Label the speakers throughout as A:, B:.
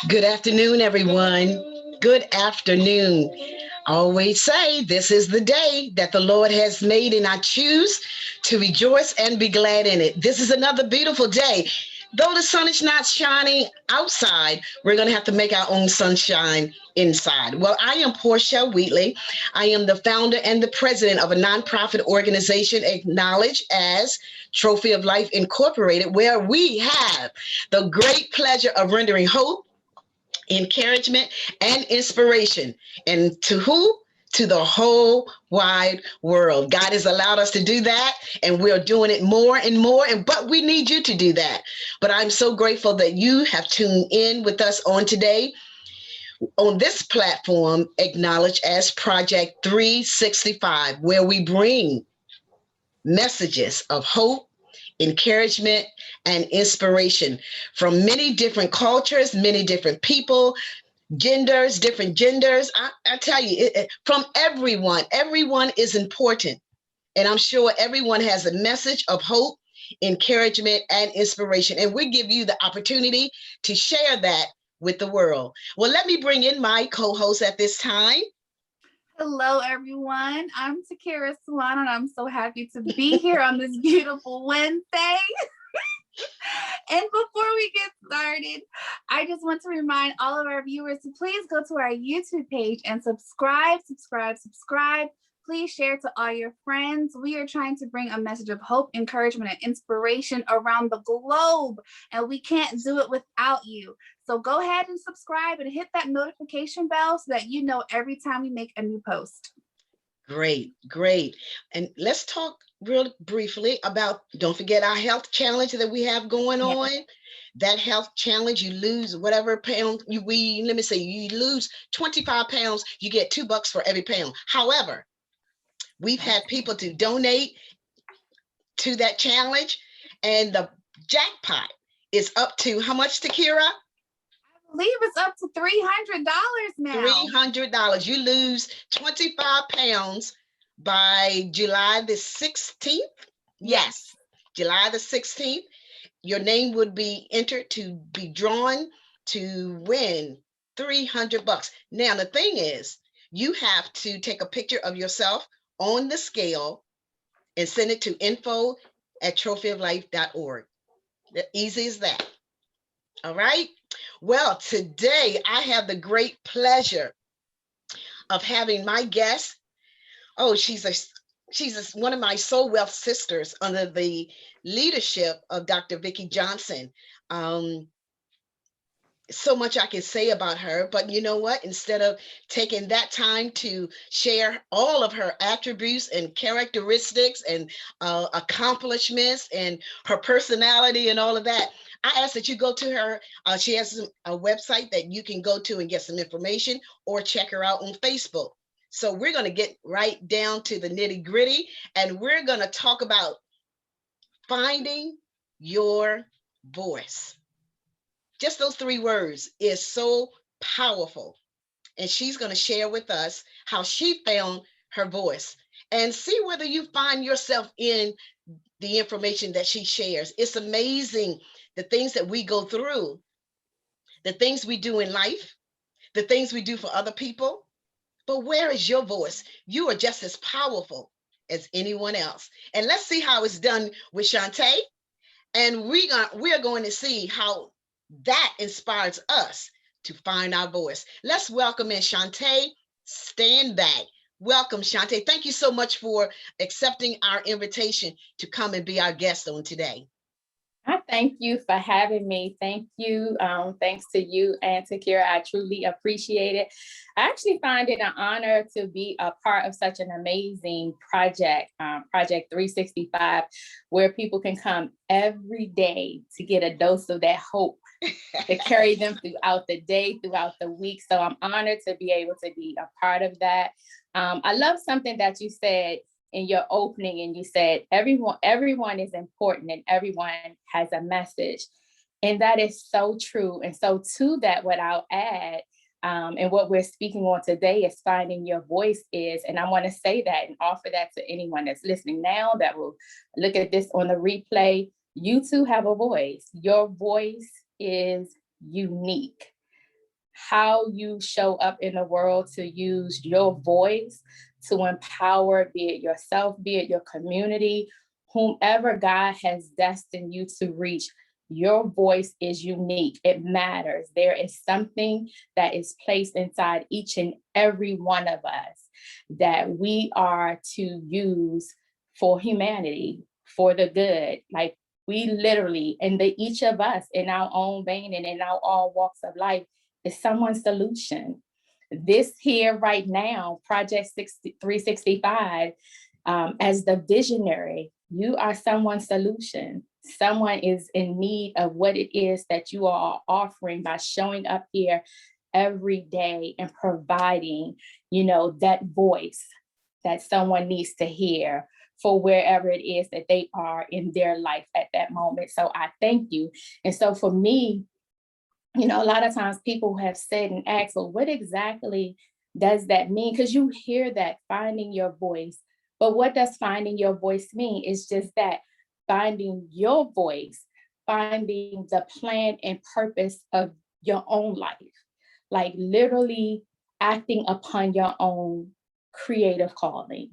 A: Good afternoon, everyone. Good afternoon. I always say this is the day that the Lord has made, and I choose to rejoice and be glad in it. This is another beautiful day. Though the sun is not shining outside, we're going to have to make our own sunshine inside. Well, I am Portia Wheatley. I am the founder and the president of a nonprofit organization acknowledged as Trophy of Life Incorporated, where we have the great pleasure of rendering hope, encouragement, and inspiration. And to who? To the whole wide world. God has allowed us to do that, and we're doing it more and more. But we need you to do that. But I'm so grateful that you have tuned in with us on today on this platform, acknowledged as Project 365, where we bring messages of hope, encouragement, and inspiration from many different cultures, many different people, different genders. I tell you, from everyone is important. And I'm sure everyone has a message of hope, encouragement, and inspiration. And we give you the opportunity to share that with the world. Well, let me bring in my co-host at this time.
B: Hello, everyone. I'm Takira Swan, and I'm so happy to be here on this beautiful Wednesday. And before we get started, I just want to remind all of our viewers to please go to our YouTube page and subscribe. Please share to all your friends. We are trying to bring a message of hope, encouragement, and inspiration around the globe, and we can't do it without you. So go ahead and subscribe and hit that notification bell so that you know every time we make a new post.
A: Great. And let's talk real briefly about, don't forget our health challenge that we have going on. That health challenge, you lose whatever pound you lose 25 pounds, you get $2 for every pound. However, we've had people to donate to that challenge, and the jackpot is up to how much, Takira?
B: I believe it's up to $300 now.
A: $300. You lose 25 pounds by July the 16th. Yes, July the 16th. Your name would be entered to be drawn to win $300. Now, the thing is, you have to take a picture of yourself on the scale and send it to info@trophyoflife.org. Easy as that. All right. Well, today I have the great pleasure of having my guest. Oh, she's one of my Soul Wealth sisters under the leadership of Dr. Vicki Johnson. So much I can say about her, but you know what? Instead of taking that time to share all of her attributes and characteristics and accomplishments and her personality and all of that, I ask that you go to her. She has a website that you can go to and get some information, or check her out on Facebook. So we're going to get right down to the nitty gritty, and we're going to talk about finding your voice. Just those 3 words is so powerful. And she's going to share with us how she found her voice, and see whether you find yourself in the information that she shares. It's amazing the things that we go through, the things we do in life, the things we do for other people. But where is your voice? You are just as powerful as anyone else. And let's see how it's done with Shauntia. And we're going to see how that inspires us to find our voice. Let's welcome in Shauntia Stanback. Welcome, Shauntia. Thank you so much for accepting our invitation to come and be our guest on today.
C: I thank you for having me. Thank you. Thanks to you and Takira. I truly appreciate it. I actually find it an honor to be a part of such an amazing project, Project 365, where people can come every day to get a dose of that hope to carry them throughout the day, throughout the week. So I'm honored to be able to be a part of that. I love something that you said in your opening, and you said everyone is important and everyone has a message, and that is so true. And so to that, what I'll add, and what we're speaking on today is finding your voice is, and I want to say that and offer that to anyone that's listening now, that will look at this on the replay. you too have a voice. Your voice is unique. How you show up in the world to use your voice to empower, be it yourself, be it your community, whomever God has destined you to reach, your voice is unique. It matters. There is something that is placed inside each and every one of us that we are to use for humanity, for the good. Like we literally, and each of us in our own vein and in our own walks of life is someone's solution. This here right now, Project 365, as the visionary, you are someone's solution. Someone is in need of what it is that you are offering by showing up here every day and providing, that voice that someone needs to hear for wherever it is that they are in their life at that moment. So I thank you. And so for me, a lot of times people have said and asked, well, what exactly does that mean? Because you hear that, finding your voice. But what does finding your voice mean? It's just that finding your voice, finding the plan and purpose of your own life, like literally acting upon your own creative calling,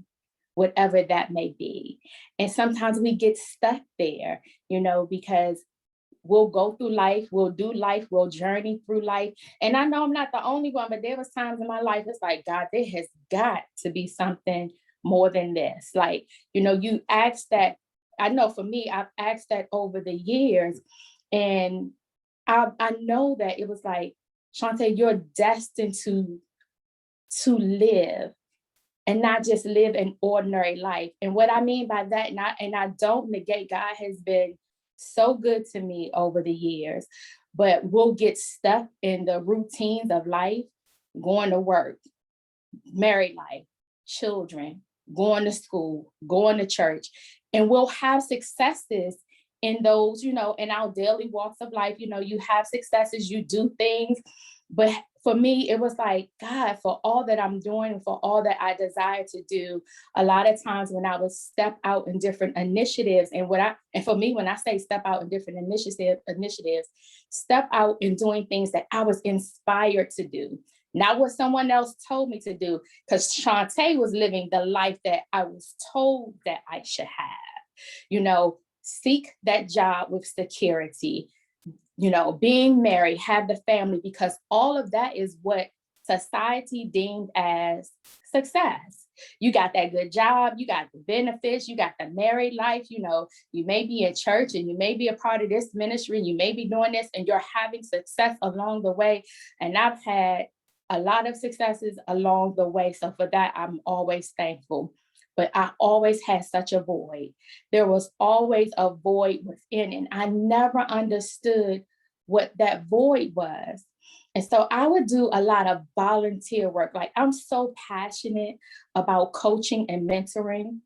C: whatever that may be. And sometimes we get stuck there, because we'll go through life, we'll do life, we'll journey through life. And I know I'm not the only one, but there was times in my life, it's like, God, there has got to be something more than this. Like, you ask that. I know for me, I've asked that over the years. And I know that it was like, Shauntia, you're destined to live and not just live an ordinary life. And what I mean by that, and I don't negate, God has been so good to me over the years, but we'll get stuck in the routines of life, going to work, married life, children, going to school, going to church, and we'll have successes in those, in our daily walks of life. You have successes, you do things, but for me, it was like, God, for all that I'm doing, for all that I desire to do, a lot of times when I would step out in different initiatives, and for me, when I say step out in different initiatives, step out in doing things that I was inspired to do, not what someone else told me to do, because Shauntia was living the life that I was told that I should have. Seek that job with security, being married, have the family, because all of that is what society deemed as success. You got that good job, you got the benefits, you got the married life, you may be in church and you may be a part of this ministry, you may be doing this and you're having success along the way. And I've had a lot of successes along the way. So for that, I'm always thankful. But I always had such a void. There was always a void within, and I never understood what that void was. And so I would do a lot of volunteer work. Like, I'm so passionate about coaching and mentoring,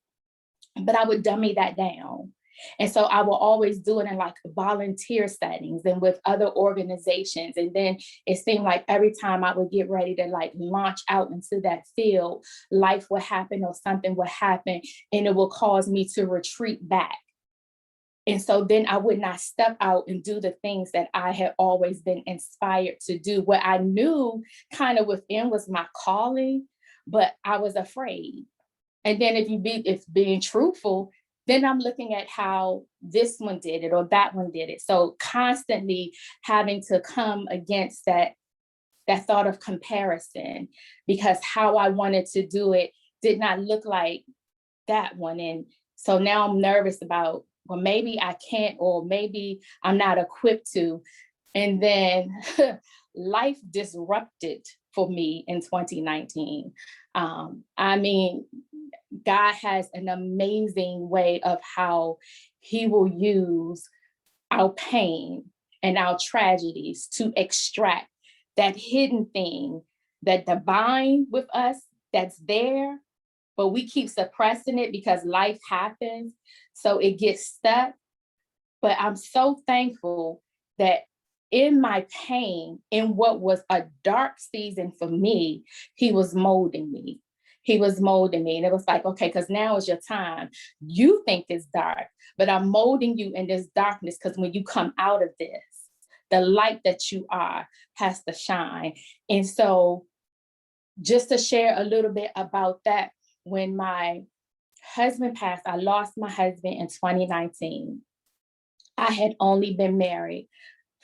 C: but I would dummy that down. And so I will always do it in like volunteer settings and with other organizations. And then it seemed like every time I would get ready to like launch out into that field, life would happen or something would happen, and it will cause me to retreat back. And so then I would not step out and do the things that I had always been inspired to do. What I knew kind of within was my calling, but I was afraid. And then if being truthful, then I'm looking at how this one did it or that one did it. So constantly having to come against that thought of comparison, because how I wanted to do it did not look like that one. And so now I'm nervous about, well, maybe I can't, or maybe I'm not equipped to. And then life disrupted for me in 2019. God has an amazing way of how he will use our pain and our tragedies to extract that hidden thing, that divine with us that's there, but we keep suppressing it because life happens. So it gets stuck. But I'm so thankful that in my pain, in what was a dark season for me, he was molding me. He was molding me. And it was like, okay, because now is your time. You think it's dark, but I'm molding you in this darkness, because when you come out of this, the light that you are has to shine. And so just to share a little bit about that, when my husband passed, I lost my husband in 2019. I had only been married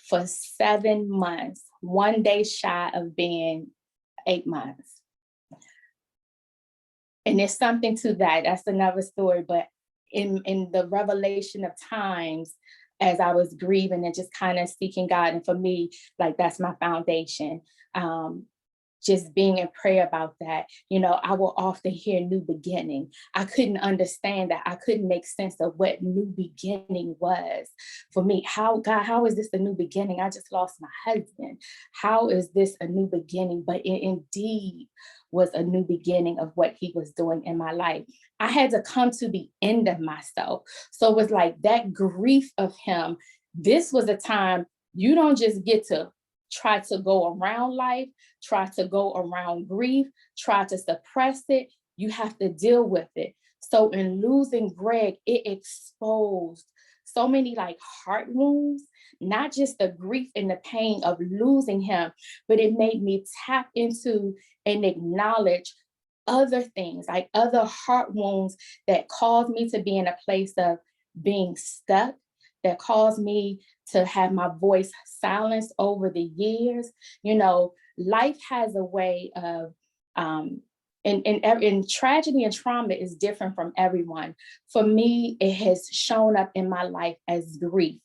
C: for 7 months, one day shy of being 8 months. And there's something to that. That's another story. But in the revelation of times, as I was grieving and just kind of seeking God, and for me, like, that's my foundation. Just being in prayer about that, I will often hear new beginning. I couldn't understand that. I couldn't make sense of what new beginning was for me. God, how is this a new beginning? I just lost my husband. How is this a new beginning? But it indeed was a new beginning of what he was doing in my life. I had to come to the end of myself. So it was like that grief of him. This was a time you don't just get to try to go around life, try to go around grief, try to suppress it. You have to deal with it. So in losing Greg, it exposed so many heart wounds, not just the grief and the pain of losing him, but it made me tap into and acknowledge other things, like other heart wounds that caused me to be in a place of being stuck, that caused me to have my voice silenced over the years. Life has a way of, and tragedy and trauma is different from everyone. For me, it has shown up in my life as grief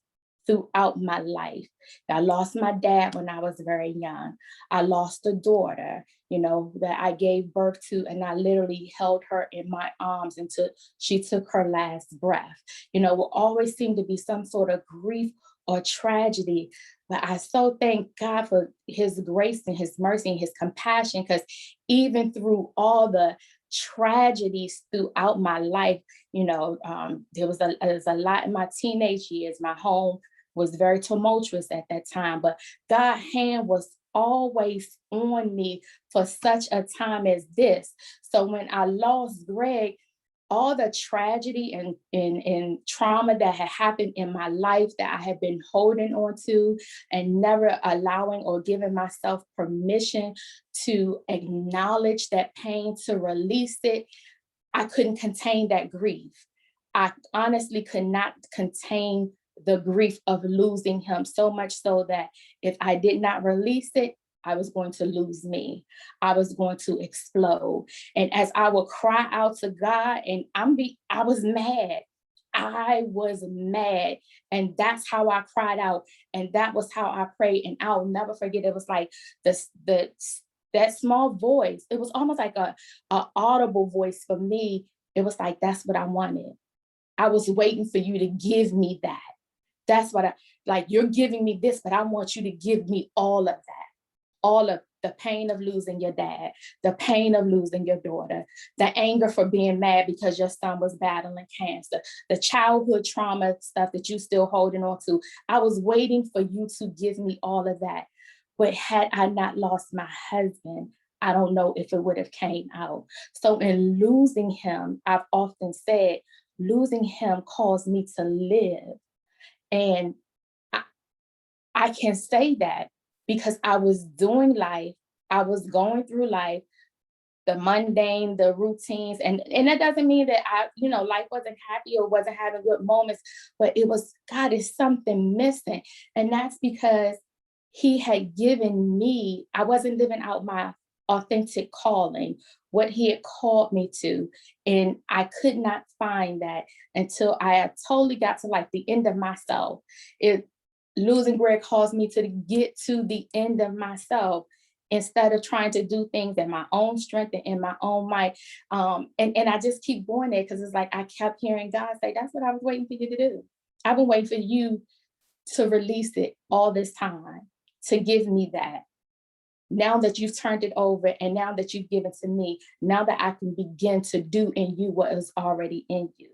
C: throughout my life. I lost my dad when I was very young. I lost a daughter, that I gave birth to, and I literally held her in my arms until she took her last breath. Will always seem to be some sort of grief or tragedy. But I so thank God for his grace and his mercy and his compassion, because even through all the tragedies throughout my life, there was a lot in my teenage years. My home was very tumultuous at that time, but God's hand was always on me for such a time as this. So when I lost Greg, all the tragedy and trauma that had happened in my life that I had been holding on to and never allowing or giving myself permission to acknowledge that pain, to release it, I couldn't contain that grief. I honestly could not contain the grief of losing him, so much so that if I did not release it, I was going to lose me. I was going to explode. And as I would cry out to God, and I was mad. I was mad. And that's how I cried out. And that was how I prayed. And I'll never forget, it was like that small voice. It was almost like a audible voice for me. It was like, that's what I wanted. I was waiting for you to give me that. That's what you're giving me this, but I want you to give me all of that. All of the pain of losing your dad, the pain of losing your daughter, the anger for being mad because your son was battling cancer, the childhood trauma stuff that you still holding on to. I was waiting for you to give me all of that. But had I not lost my husband, I don't know if it would have came out. So in losing him, I've often said, losing him caused me to live. And I can say that because I was doing life, I was going through life, the mundane, the routines, and that doesn't mean that life wasn't happy or wasn't having good moments, but it was, God, is something missing. And that's because he had given me, I wasn't living out my authentic calling, what he had called me to. And I could not find that until I had totally got to the end of myself. Losing Greg caused me to get to the end of myself instead of trying to do things in my own strength and in my own might. And I just keep going there because it's like I kept hearing God say, that's what I was waiting for you to do. I've been waiting for you to release it all this time, to give me that. Now that you've turned it over and now that you've given to me, now that I can begin to do in you what is already in you.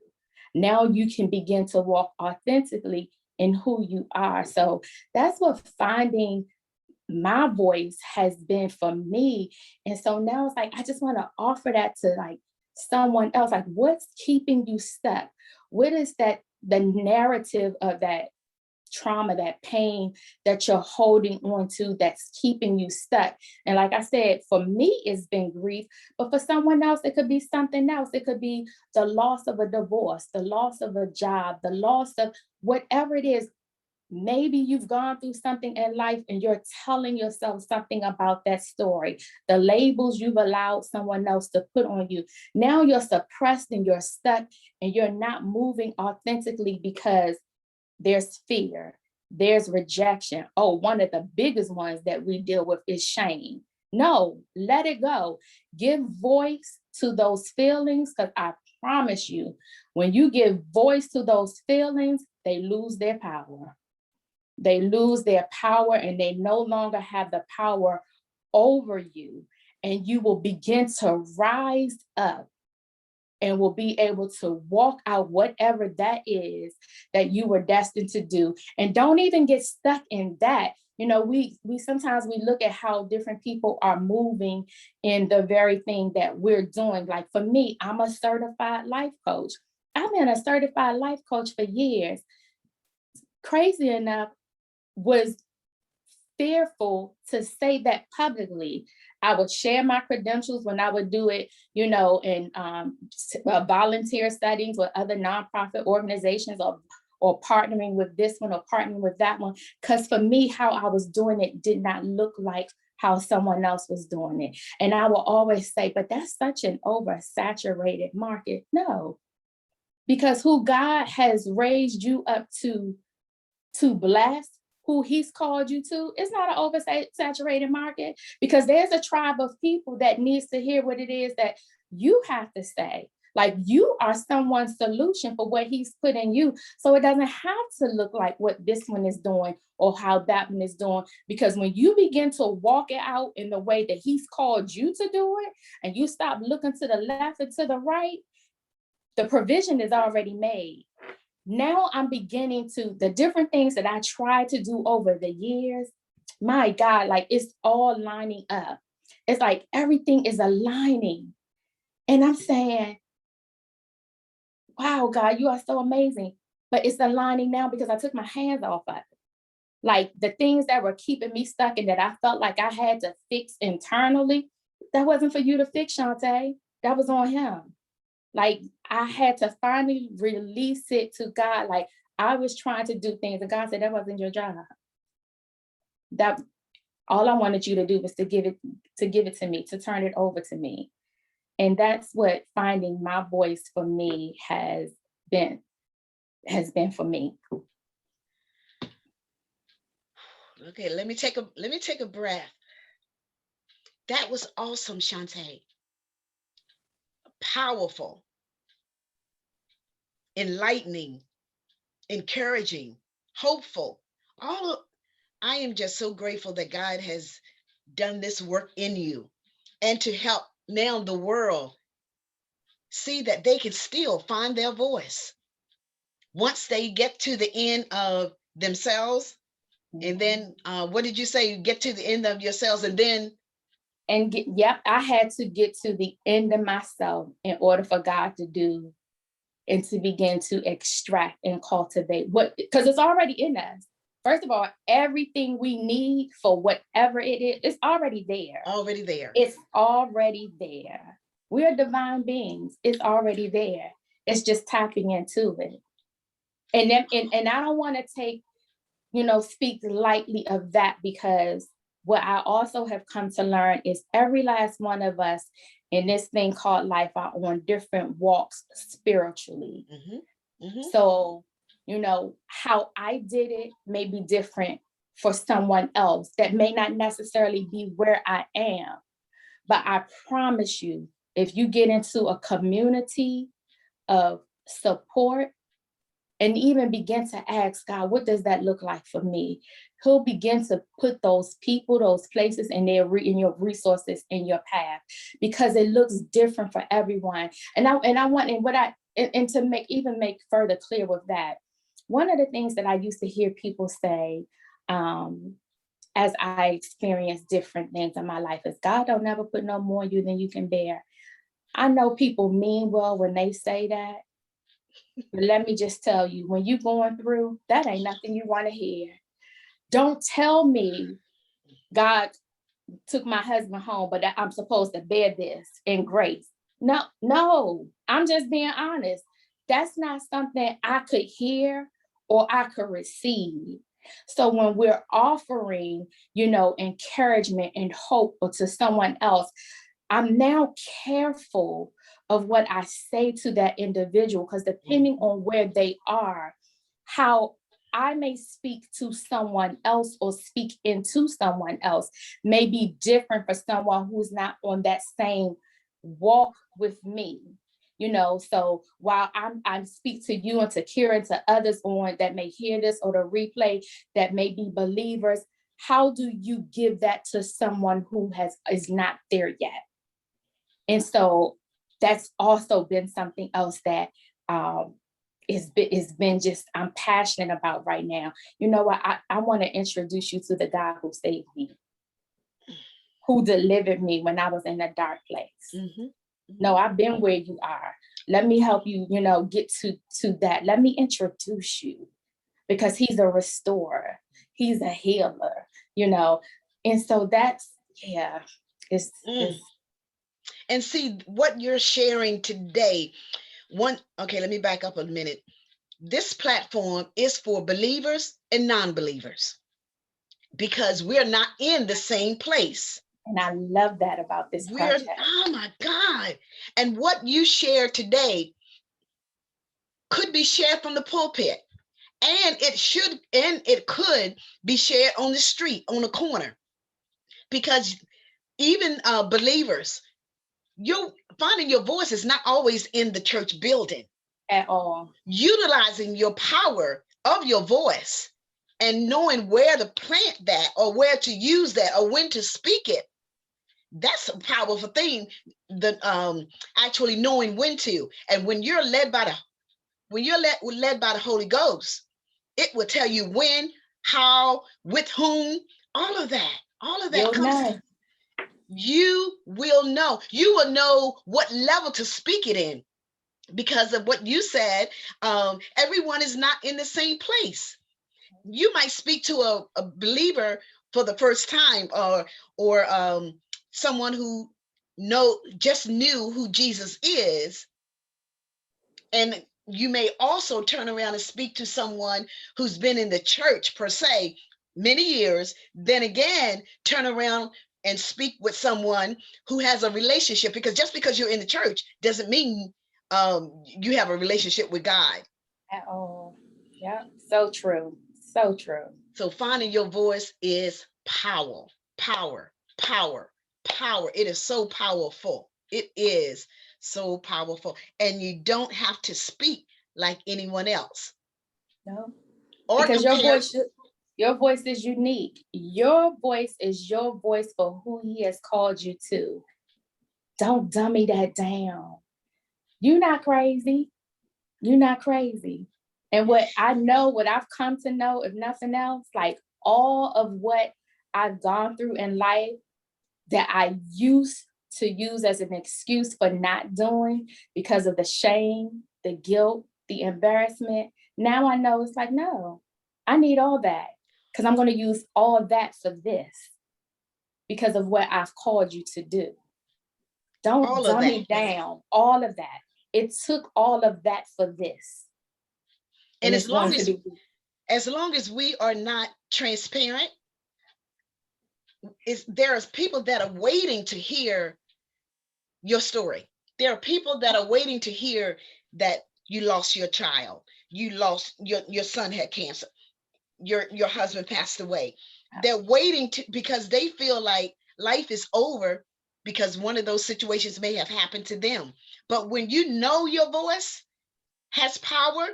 C: Now you can begin to walk authentically in who you are. So that's what finding my voice has been for me. And so now it's like, I just want to offer that to like someone else. Like, what's keeping you stuck? What is that, the narrative of that trauma, that pain that you're holding on to that's keeping you stuck? And like I said, for me, it's been grief, but for someone else, it could be something else. It could be the loss of a divorce, the loss of a job, the loss of whatever it is. Maybe you've gone through something in life and you're telling yourself something about that story, the labels you've allowed someone else to put on you. Now you're suppressed and you're stuck and you're not moving authentically because there's fear, there's rejection. Oh, one of the biggest ones that we deal with is shame. No, let it go. Give voice to those feelings, because I promise you, when you give voice to those feelings, they lose their power. They lose their power and they no longer have the power over you. And you will begin to rise up and will be able to walk out whatever that is that you were destined to do. And don't even get stuck in that. You know, we sometimes we look at how different people are moving in the very thing that we're doing. Like for me, I'm a certified life coach. I've been a certified life coach for years. Crazy enough, was fearful to say that publicly. I would share my credentials when I would do it, you know, in volunteer settings with other nonprofit organizations, or partnering with this one or partnering with that one. Because for me, how I was doing it did not look like how someone else was doing it. And I will always say, but that's such an oversaturated market. No, because who God has raised you up to bless, who he's called you to, it's not an oversaturated market, because there's a tribe of people that needs to hear what it is that you have to say. Like, you are someone's solution for what he's put in you. So it doesn't have to look like what this one is doing or how that one is doing, because when you begin to walk it out in the way that he's called you to do it, and you stop looking to the left and to the right, the provision is already made. Now I'm beginning to, the different things that I tried to do over the years, my God, like it's all lining up. It's like everything is aligning. And I'm saying, wow, God, you are so amazing. But it's aligning now because I took my hands off of it. Like the things that were keeping me stuck and that I felt like I had to fix internally, that wasn't for you to fix, Shauntia. That was on him. Like I had to finally release it to God. Like I was trying to do things and God said, that wasn't your job. That all I wanted you to do was to give it to me, to turn it over to me. And that's what finding my voice for me has been for me.
A: Okay, let me take a breath. That was awesome, Shauntia. Powerful, enlightening, encouraging, hopeful. I am just so grateful that God has done this work in you, and to help now the world see that they can still find their voice once they get to the end of themselves. And then what did you say? You get to the end of yourselves and then
C: I had to get to the end of myself in order for God to do and to begin to extract and cultivate what, because it's already in us. First of all, everything we need for whatever it is, it's already there.
A: Already there.
C: It's already there. We're divine beings. It's already there. It's just tapping into it. And I don't want to take, speak lightly of that, because what I also have come to learn is every last one of us in this thing called life are on different walks spiritually. Mm-hmm. Mm-hmm. So, how I did it may be different for someone else that may not necessarily be where I am. But I promise you, if you get into a community of support and even begin to ask God, what does that look like for me? He'll begin to put those people, those places in your resources in your path, because it looks different for everyone. And to make further clear with that, one of the things that I used to hear people say, as I experience different things in my life, is God don't never put no more on you than you can bear. I know people mean well when they say that, but let me just tell you, when you're going through, that ain't nothing you want to hear. Don't tell me God took my husband home, but that I'm supposed to bear this in grace. No, I'm just being honest. That's not something I could hear or I could receive. So when we're offering, encouragement and hope to someone else, I'm now careful of what I say to that individual, because depending on where they are, how I may speak to someone else or speak into someone else may be different for someone who's not on that same walk with me. So while I speak to you and to Kira and to others on that may hear this or the replay that may be believers, how do you give that to someone who is not there yet? And so that's also been something else that it's been just, I'm passionate about right now. You know what? I want to introduce you to the God who saved me, who delivered me when I was in a dark place. Mm-hmm. No, I've been where you are. Let me help you, get to that. Let me introduce you, because he's a restorer. He's a healer, And so that's, it's
A: and see what you're sharing today. Let me back up a minute. This platform is for believers and non-believers, because we're not in the same place.
C: And I love that about this project.
A: Oh my God. And what you share today could be shared from the pulpit. And it could be shared on the street, on the corner. Because even believers, you finding your voice is not always in the church building
C: at all.
A: Utilizing your power of your voice and knowing where to plant that, or where to use that, or when to speak it. That's a powerful thing. Actually knowing when to, and when you're led by the Holy Ghost, it will tell you when, how, with whom, all of that.
C: You'll know.
A: You will know. You will know what level to speak it in, because of what you said. Everyone is not in the same place. You might speak to a believer for the first time, or someone who just knew who Jesus is, and you may also turn around and speak to someone who's been in the church per se many years, then again turn around and speak with someone who has a relationship, because just because you're in the church doesn't mean you have a relationship with God
C: at all. Yeah, so true. So true.
A: So finding your voice is power. It is so powerful. It is so powerful. And you don't have to speak like anyone else.
C: No.
A: Or
C: because your voice is unique. Your voice is your voice for who he has called you to. Don't dummy that down. You're not crazy. You're not crazy. And what I've come to know, if nothing else, like all of what I've gone through in life that I used to use as an excuse for not doing because of the shame, the guilt, the embarrassment. Now I know it's like, no, I need all that, because I'm going to use all that for this because of what I've called you to do. Don't dummy down all of that. It took all of that for this.
A: And as long as we are not transparent, there are people that are waiting to hear your story. There are people that are waiting to hear that you lost your child, you lost your son had cancer, your husband passed away. They're waiting because they feel like life is over because one of those situations may have happened to them. But when you know your voice has power,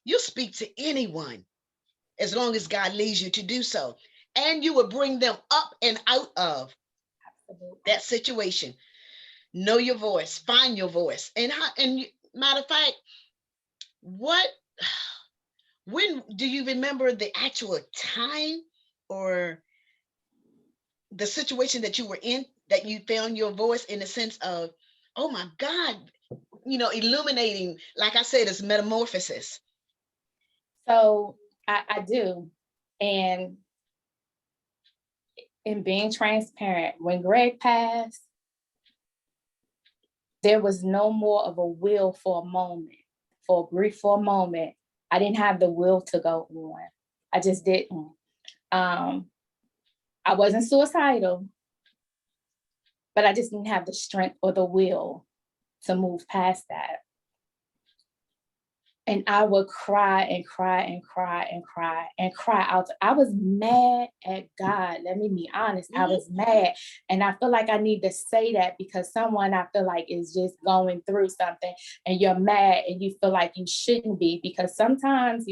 A: you speak to anyone as long as God leads you to do so. And you will bring them up and out of that situation. Know your voice, find your voice. And matter of fact, when do you remember the actual time or the situation that you were in, that you found your voice in the sense of, oh my God, illuminating, like I said, it's metamorphosis.
C: So I do. And in being transparent, when Greg passed, there was no more of a will for a moment, for grief for a moment. I didn't have the will to go on. I just didn't. I wasn't suicidal, but I just didn't have the strength or the will to move past that. And I would cry and cry and cry and cry and cry out. I was mad at God. Let me be honest. I was mad. And I feel like I need to say that because someone I feel like is just going through something and you're mad and you feel like you shouldn't be, because sometimes,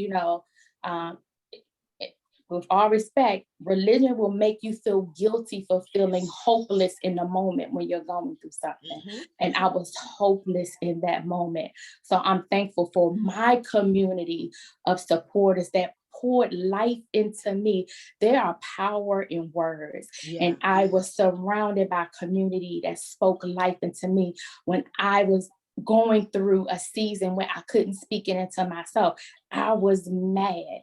C: with all respect, religion will make you feel guilty for feeling hopeless in the moment when you're going through something. And I was hopeless in that moment. So I'm thankful for my community of supporters that poured life into me. There are power in words. Yeah. And I was surrounded by a community that spoke life into me when I was going through a season where I couldn't speak it into myself. I was mad.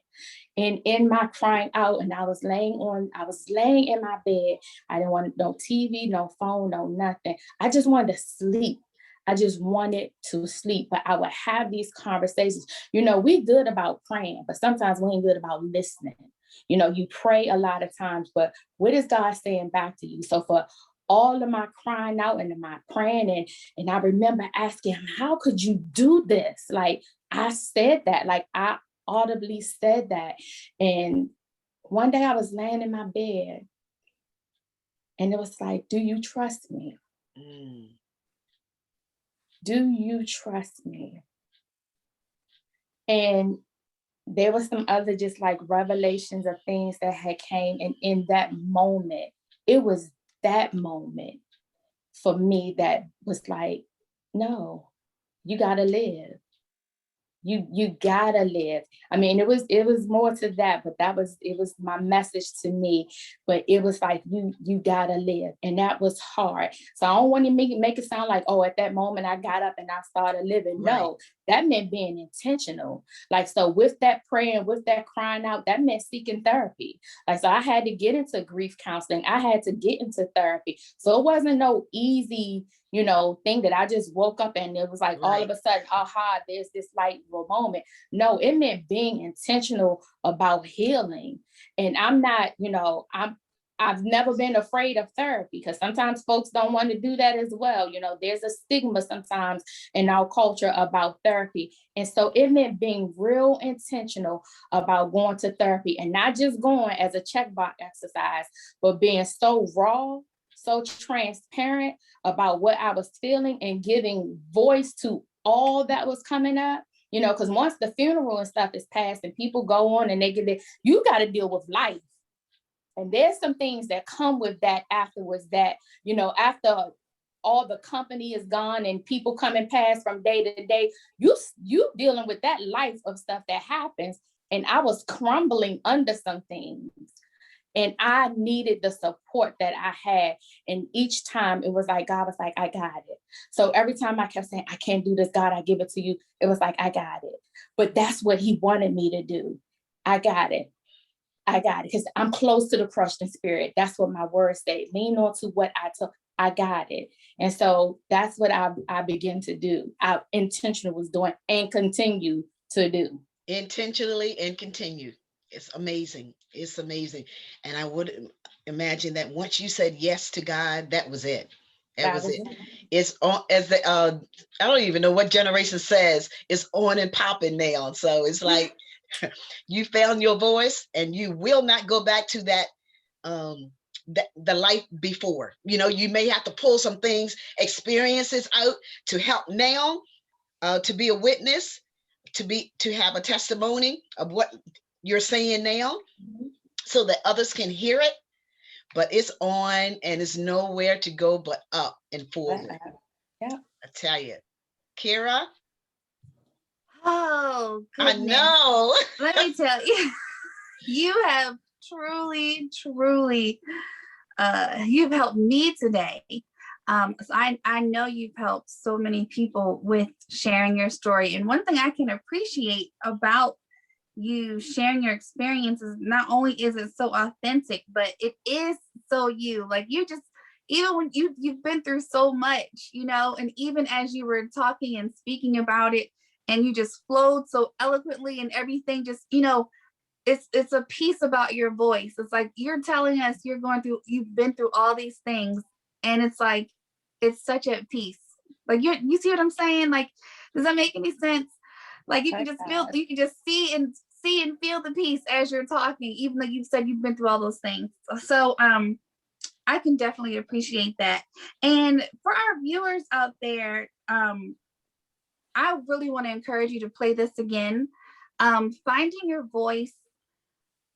C: And in my crying out, and I was laying in my bed. I didn't want no TV, no phone, no nothing. I just wanted to sleep. I just wanted to sleep, but I would have these conversations. We good about praying, but sometimes we ain't good about listening. You pray a lot of times, but what is God saying back to you? So for all of my crying out and my praying, and I remember asking him, how could you do this? Like I said that, like I audibly said that. And one day I was laying in my bed and it was like, do you trust me? Do you trust me? And there was some other just like revelations of things that had came. And in that moment, it was that moment for me that was like, no, you gotta live. You gotta live. I mean, it was more to that, but it was my message to me. But it was like, you gotta live. And that was hard. So I don't want to make it sound like, oh, at that moment I got up and I started living. Right. No, that meant being intentional. Like, so with that praying, with that crying out, that meant seeking therapy. Like, so I had to get into grief counseling. I had to get into therapy. So it wasn't no easy, thing that I just woke up and it was like, right. All of a sudden, aha, there's this light moment. No, it meant being intentional about healing. And I'm not, I've never been afraid of therapy because sometimes folks don't want to do that as well. There's a stigma sometimes in our culture about therapy. And so it meant being real intentional about going to therapy and not just going as a checkbox exercise, but being so raw, so transparent about what I was feeling and giving voice to all that was coming up, because once the funeral and stuff is passed and people go on and they get it, you got to deal with life. And there's some things that come with that afterwards that, after all the company is gone and people come and pass from day to day, you dealing with that life of stuff that happens. And I was crumbling under some things. And I needed the support that I had. And each time it was like, God was like, I got it. So every time I kept saying, I can't do this, God, I give it to you. It was like, I got it. But that's what he wanted me to do. I got it. I got it. Because I'm close to the crushed in spirit. That's what my words say. Lean on to what I took. I got it. And so that's what I began to do. I intentionally was doing and continue to do.
A: Intentionally and continue. It's amazing. It's amazing. And I would imagine that once you said yes to God, that was it. That was it. It's on, as the I don't even know what generation says, it's on and popping now. So it's like you found your voice and you will not go back to that the life before. You may have to pull some things, experiences out to help now, to be a witness, to have a testimony of what you're saying now, so that others can hear it. But it's on and it's nowhere to go but up and forward.
B: Yeah.
A: I tell you. Kira?
B: Oh,
A: goodness. I know.
B: Let me tell you, you have truly, truly you've helped me today. So I know you've helped so many people with sharing your story. And one thing I can appreciate about you sharing your experiences, not only is it so authentic, but it is so you. Like, you just, even when you've been through so much, you know, and even as you were talking and speaking about it, and you just flowed so eloquently and everything, just, you know, it's a piece about your voice. It's like you're telling us you've been through all these things, and it's like it's such a piece. Like, you see what I'm saying? Like, does that make any sense? Like, you can just feel, you can just see and feel the peace as you're talking, even though you said you've been through all those things. So I can definitely appreciate that. And for our viewers out there, I really want to encourage you to play this again. Finding your voice,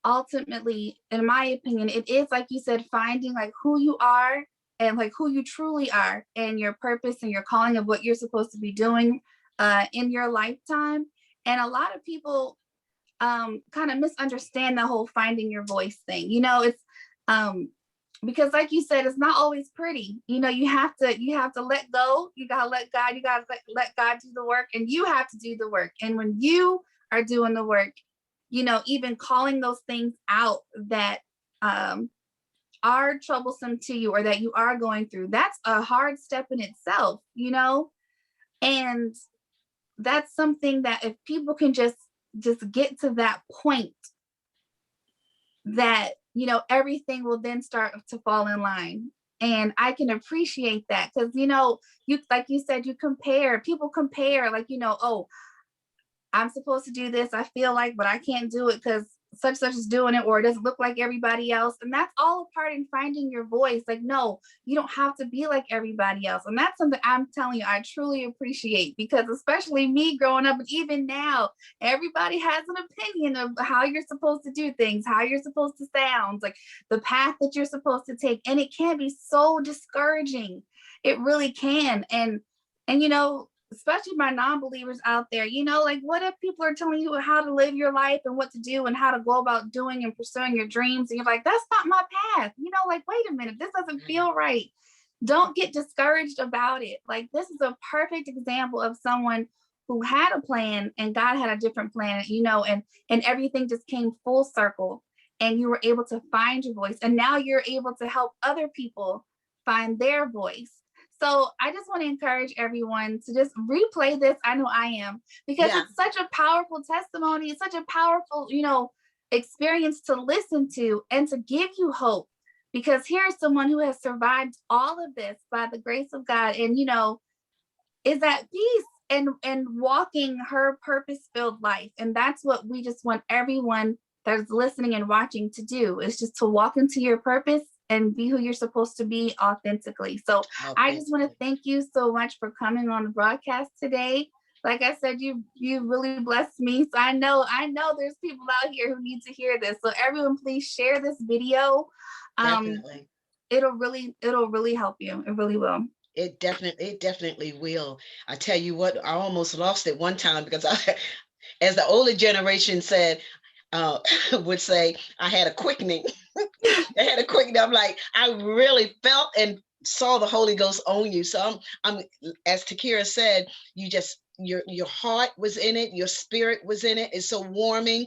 B: ultimately, in my opinion, it is, like you said, finding like who you are and like who you truly are, and your purpose and your calling of what you're supposed to be doing in your lifetime. And a lot of people kind of misunderstand the whole finding your voice thing. You know, it's because, like you said, it's not always pretty. You know, you have to let go. You gotta let God. You gotta let God do the work, and you have to do the work. And when you are doing the work, you know, even calling those things out that are troublesome to you or that you are going through, that's a hard step in itself, you know. And that's something that if people can just get to that point, that, you know, everything will then start to fall in line. And I can appreciate that, because, you know, you, like you said, people compare, like, you know, oh, I'm supposed to do this, I feel like, but I can't do it because such is doing it, or it doesn't look like everybody else. And that's all a part in finding your voice. Like, no, you don't have to be like everybody else. And that's something I'm telling you, I truly appreciate, because especially me growing up, and even now, everybody has an opinion of how you're supposed to do things, how you're supposed to sound, like the path that you're supposed to take. And it can be so discouraging. It really can. And you know, especially my non-believers out there, you know, like, what if people are telling you how to live your life and what to do and how to go about doing and pursuing your dreams, and you're like, that's not my path, you know, like, wait a minute, this doesn't feel right. Don't get discouraged about it. Like, this is a perfect example of someone who had a plan, and God had a different plan, you know, and everything just came full circle, and you were able to find your voice, and now you're able to help other people find their voice. So I just want to encourage everyone to just replay this. I know I am, because it's such a powerful testimony. It's such a powerful, you know, experience to listen to and to give you hope, because here's someone who has survived all of this by the grace of God, and, you know, is at peace and walking her purpose-filled life. And that's what we just want everyone that's listening and watching to do, is just to walk into your purpose and be who you're supposed to be authentically. So I just want to thank you so much for coming on the broadcast today. Like I said, you really blessed me. So I know there's people out here who need to hear this. So everyone, please share this video.
A: Definitely.
B: It'll really help you. It really will.
A: It definitely will. I tell you what, I almost lost it one time, because as the older generation said, would say, I had a quickening. I had a quickening. I'm like, I really felt and saw the Holy Ghost on you. So I'm as Takira said, you just, your heart was in it, your spirit was in it. It's so warming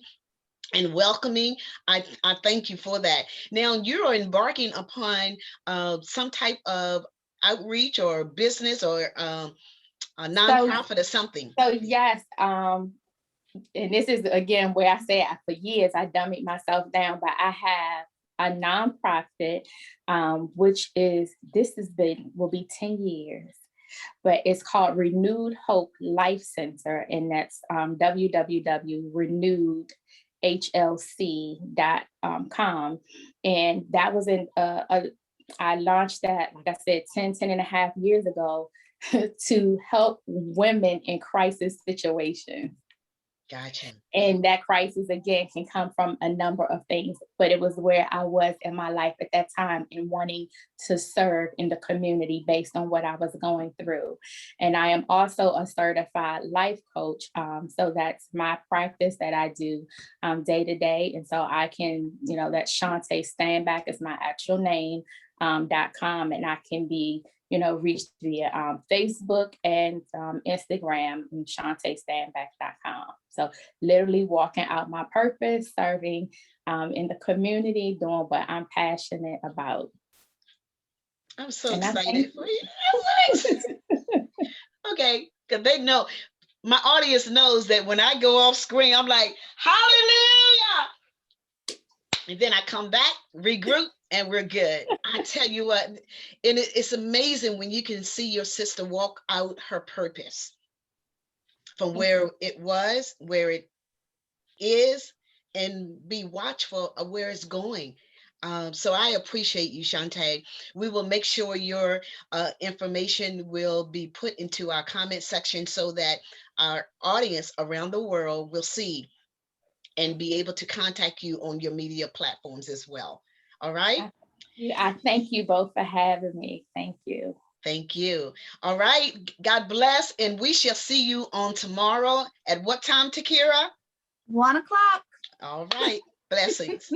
A: and welcoming. I thank you for that. Now you're embarking upon some type of outreach or business or a nonprofit or something.
C: So yes, and this is again where I say for years I dummied myself down, but I have a nonprofit, which will be 10 years, but it's called Renewed Hope Life Center, and that's www.renewedhlc.com. And that was I launched that, like I said, 10 and a half years ago to help women in crisis situations.
A: Gotcha.
C: And that crisis, again, can come from a number of things, but it was where I was in my life at that time and wanting to serve in the community based on what I was going through. And I am also a certified life coach. So that's my practice that I do day to day. And so I can, that Shauntia Stanback is my actual name, .com, and I can be reached via Facebook and Instagram, and ShauntiaStanback.com. So literally walking out my purpose, serving in the community, doing what I'm passionate about.
A: I'm so excited for you. Okay, because they know, my audience knows that when I go off screen, I'm like, hallelujah. And then I come back, regroup, and we're good. I tell you what, and it's amazing when you can see your sister walk out her purpose from where it was, where it is, and be watchful of where it's going. So I appreciate you, Shauntia. We will make sure your information will be put into our comment section so that our audience around the world will see and be able to contact you on your media platforms as well. All right?
C: I thank you both for having me. Thank you.
A: Thank you. All right. God bless. And we shall see you on tomorrow. At what time, Takira?
B: 1 o'clock.
A: All right. Blessings.